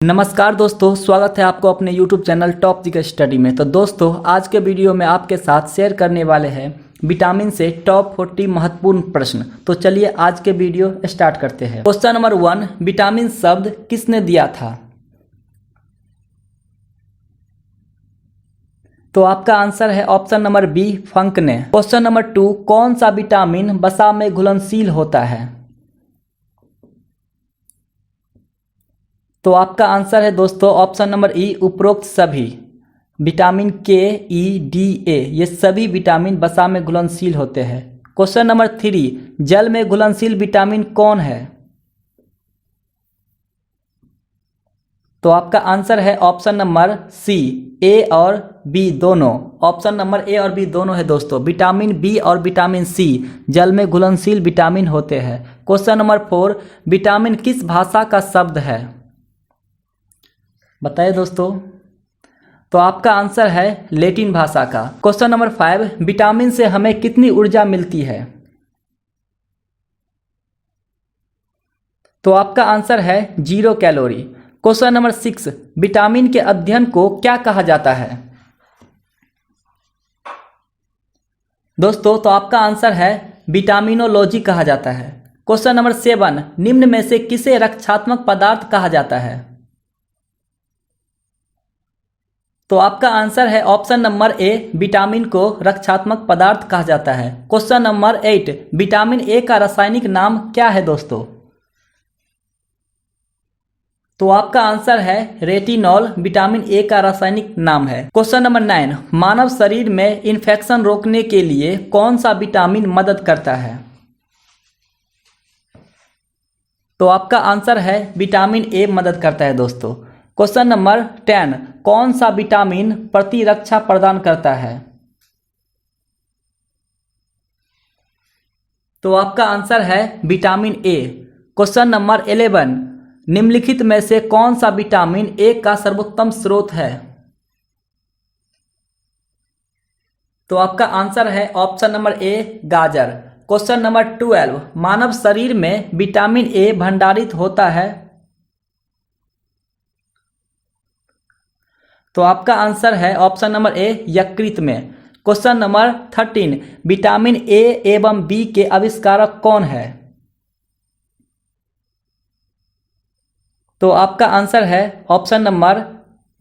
नमस्कार दोस्तों, स्वागत है आपको अपने YouTube चैनल टॉप जी स्टडी में। तो दोस्तों, आज के वीडियो में आपके साथ शेयर करने वाले हैं विटामिन से टॉप 40 महत्वपूर्ण प्रश्न। तो चलिए आज के वीडियो स्टार्ट करते हैं। क्वेश्चन नंबर 1, विटामिन शब्द किसने दिया था? तो आपका आंसर है ऑप्शन नंबर बी, फंक ने। क्वेश्चन नंबर 2, कौन सा विटामिन वसा में घुलनशील होता है? तो आपका आंसर है दोस्तों ऑप्शन नंबर ई, उपरोक्त सभी। विटामिन के, ई, डी, ए ये सभी विटामिन वसा में घुलनशील होते हैं। क्वेश्चन नंबर 3, जल में घुलनशील विटामिन कौन है? तो आपका आंसर है ऑप्शन नंबर सी, ए और बी दोनों। ऑप्शन नंबर ए और बी दोनों है दोस्तों। विटामिन बी और विटामिन सी जल में घुलनशील विटामिन होते हैं। क्वेश्चन नंबर 4, विटामिन किस भाषा का शब्द है? बताइए दोस्तों। तो आपका आंसर है लैटिन भाषा का। क्वेश्चन नंबर 5, विटामिन से हमें कितनी ऊर्जा मिलती है? तो आपका आंसर है 0 कैलोरी। क्वेश्चन नंबर 6, विटामिन के अध्ययन को क्या कहा जाता है? दोस्तों, तो आपका आंसर है विटामिनोलॉजी कहा जाता है। क्वेश्चन नंबर 7, निम्न में से किसे रक्षात्मक पदार्थ कहा जाता है? तो आपका आंसर है ऑप्शन नंबर ए, विटामिन को रक्षात्मक पदार्थ कहा जाता है। क्वेश्चन नंबर 8, विटामिन ए का रासायनिक नाम क्या है दोस्तों? तो आपका आंसर है रेटिनॉल विटामिन ए का रासायनिक नाम है। क्वेश्चन नंबर 9, मानव शरीर में इन्फेक्शन रोकने के लिए कौन सा विटामिन मदद करता है? तो आपका आंसर है विटामिन ए मदद करता है दोस्तों। क्वेश्चन नंबर 10, कौन सा विटामिन प्रतिरक्षा प्रदान करता है? तो आपका आंसर है विटामिन ए। क्वेश्चन नंबर 11, निम्नलिखित में से कौन सा विटामिन ए का सर्वोत्तम स्रोत है? तो आपका आंसर है ऑप्शन नंबर ए, गाजर। क्वेश्चन नंबर 12, मानव शरीर में विटामिन ए भंडारित होता है? तो आपका आंसर है ऑप्शन नंबर ए, यकृत में। क्वेश्चन नंबर 13, विटामिन ए एवं बी के आविष्कारक कौन है? तो आपका आंसर है ऑप्शन नंबर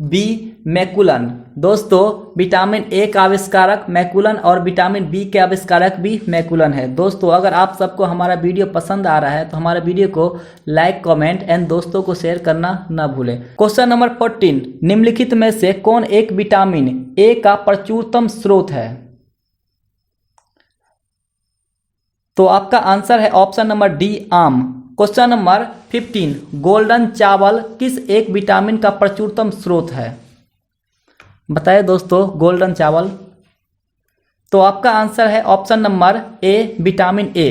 बी, मैकुलन। दोस्तों, विटामिन ए का आविष्कारक मैकुलन और विटामिन बी के आविष्कारक भी मैकुलन है। दोस्तों, अगर आप सबको हमारा वीडियो पसंद आ रहा है तो हमारे वीडियो को लाइक, कमेंट एंड दोस्तों को शेयर करना ना भूलें। क्वेश्चन नंबर 14, निम्नलिखित में से कौन एक विटामिन ए का प्रचुरतम स्रोत है? तो आपका आंसर है ऑप्शन नंबर डी, आम। क्वेश्चन नंबर 15, गोल्डन चावल किस एक विटामिन का प्रचुरतम स्रोत है? बताइए दोस्तों, गोल्डन चावल। तो आपका आंसर है option number A, vitamin A.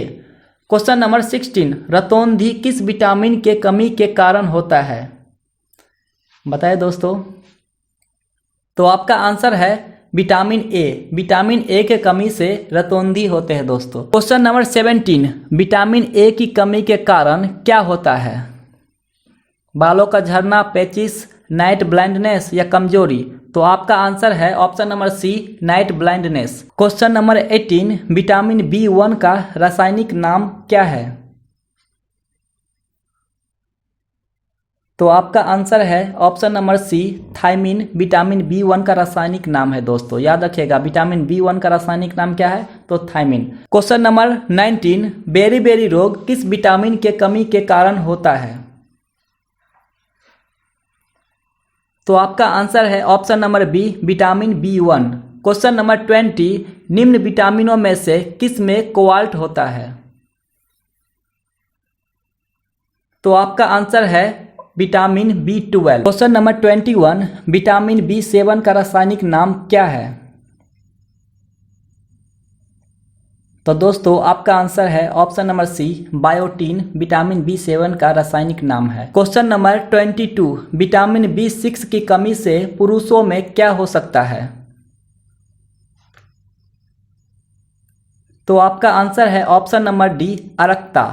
Question number 16, रतौंधी किस विटामिन के कमी के कारण होता है? बताइए दोस्तों। तो आपका आंसर है विटामिन ए। विटामिन ए के कमी से रतौंधी होते हैं दोस्तों। क्वेश्चन नंबर 17, विटामिन ए की कमी के कारण क्या होता है? बालों का झड़ना, पैचिस, नाइट ब्लाइंडनेस या कमजोरी? तो आपका आंसर है option number C, night blindness. Question number 18, vitamin B1 का रासायनिक नाम क्या है? तो आपका आंसर है option number C, thiamine. Vitamin B1 का रासायनिक नाम है दोस्तों, याद रखिएगा विटामिन B1 का रासायनिक नाम क्या है? तो थायमिन। क्वेश्चन नंबर 19, बेरी रोग किस विटामिन के कमी के कारण होता है? तो आपका आंसर है option number B, vitamin B1। Question number 20, निम्न विटामिनों में से किस में कोबाल्ट होता है? तो आपका आंसर है vitamin B12। Question number 21, vitamin B7 का रासायनिक नाम क्या है? तो दोस्तों, आपका आंसर है option number C, biotin. Vitamin B7 का रासायनिक नाम है। क्वेश्चन नंबर 22, विटामिन B6 की कमी से पुरुषों में क्या हो सकता है? तो आपका आंसर है ऑप्शन नंबर डी, अरक्ता।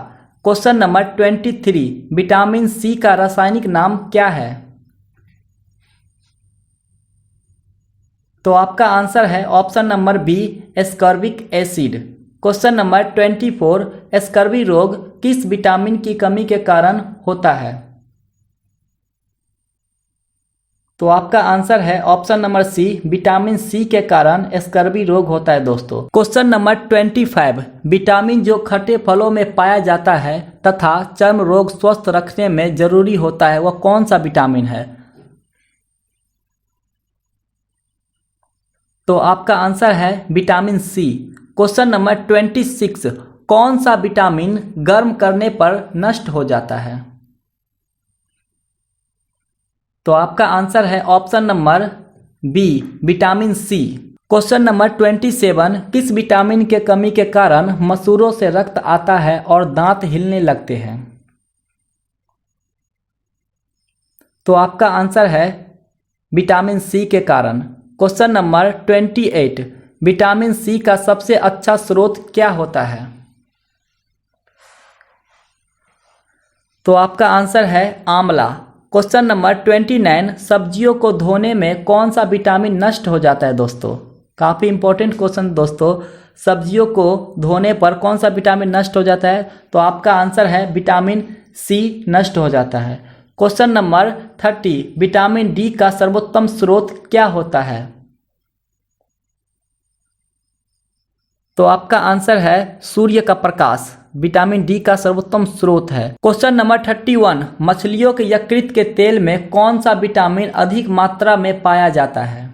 क्वेश्चन नंबर 23, विटामिन सी का रासायनिक नाम क्या है? तो आपका आंसर है option number B, ascorbic acid. Question number 24, scurvy रोग किस विटामिन की कमी के कारण होता है? तो आपका आंसर है option number C, vitamin C के कारण स्कर्वी रोग होता है दोस्तों। क्वेश्चन नंबर 25, विटामिन जो खट्टे फलों में पाया जाता है तथा चर्म रोग स्वस्थ रखने में जरूरी होता है, वह कौन सा विटामिन है? तो आपका आंसर है विटामिन सी। क्वेश्चन नंबर 26, कौन सा विटामिन गर्म करने पर नष्ट हो जाता है? तो आपका आंसर है option number B, vitamin C. Question number 27, किस विटामिन के कमी के कारण मसूरों से रक्त आता है और दांत हिलने लगते हैं? तो आपका आंसर है विटामिन सी के कारण। क्वेश्चन नंबर 28, विटामिन सी का सबसे अच्छा स्रोत क्या होता है? तो आपका आंसर है आंवला। क्वेश्चन नंबर 29, सब्जियों को धोने में कौन सा विटामिन नष्ट हो जाता है दोस्तों? काफ़ी इंपॉर्टेंट क्वेश्चन दोस्तों, सब्जियों को धोने पर कौन सा विटामिन नष्ट हो जाता है? तो आपका आंसर है विटामिन सी नष्ट हो जाता है। क्वेश्चन नंबर 30, विटामिन डी का सर्वोत्तम स्रोत क्या होता है? तो आपका आंसर है सूर्य का प्रकाश, विटामिन डी का सर्वोत्तम स्रोत है। क्वेश्चन नंबर 31, मछलियों के यकृत के तेल में कौन सा विटामिन अधिक मात्रा में पाया जाता है?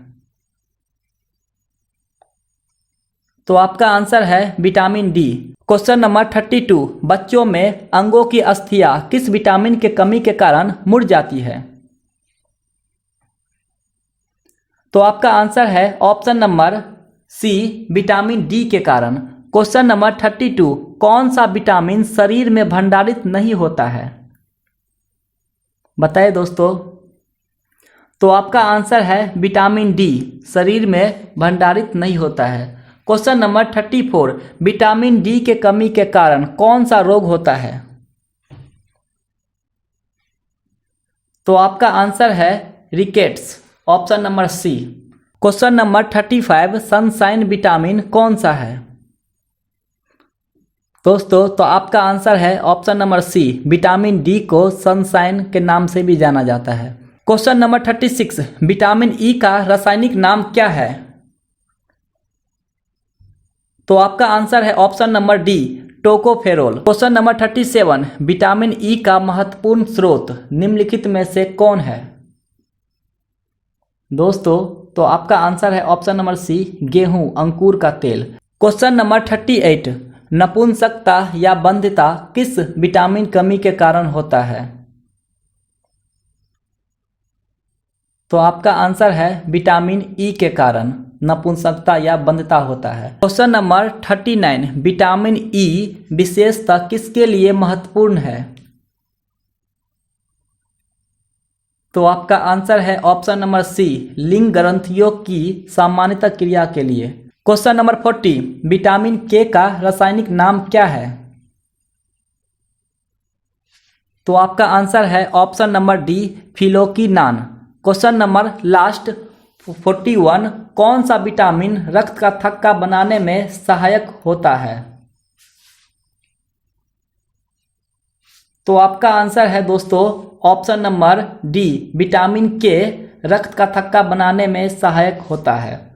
तो आपका आंसर है विटामिन डी। क्वेश्चन नंबर 32, बच्चों में अंगों की अस्थियां किस विटामिन के कमी के कारण मुड़ जाती है? तो आपका आंसर है option number C, vitamin D के कारण। क्वेश्चन नंबर 32, कौन सा विटामिन शरीर में भंडारित नहीं होता है? बताइए दोस्तों। तो आपका आंसर है विटामिन डी, शरीर में भंडारित नहीं होता है। क्वेश्चन नंबर 34, विटामिन डी के कमी के कारण कौन सा रोग होता है? तो आपका आंसर है rickets, option number C. Question number 35, sunshine vitamin कौन सा है? दोस्तों तो आपका आंसर है option number C, vitamin D को सनशाइन के नाम से भी जाना जाता है। क्वेश्चन नंबर 36, विटामिन ई का रासायनिक नाम क्या है? तो आपका आंसर है option number D, tocopherol. Question number 37, vitamin E का महत्वपूर्ण स्रोत निम्नलिखित में से कौन है? दोस्तों तो आपका आंसर है ऑप्शन नंबर सी, गेहूं, अंकुर का तेल। क्वेश्चन नंबर 38, नपुंसकता या बंध्यता किस विटामिन कमी के कारण होता है? तो आपका आंसर है विटामिन ई के कारण नपुंसकता या बंध्यता होता है। क्वेश्चन नंबर 39, विटामिन ई विशेषतः किसके लिए महत्वपूर्ण है? तो आपका आंसर है ऑप्शन नंबर सी, लिंग ग्रंथियों की सामान्यता क्रिया के लिए। क्वेश्चन नंबर 40, विटामिन के का रासायनिक नाम क्या है? तो आपका आंसर है option number D, phylloquinone. Question number last 41, कौन सा विटामिन रक्त का थक्का बनाने में सहायक होता है? तो आपका आंसर है दोस्तों ऑप्शन नंबर डी, विटामिन के रक्त का थक्का बनाने में सहायक होता है।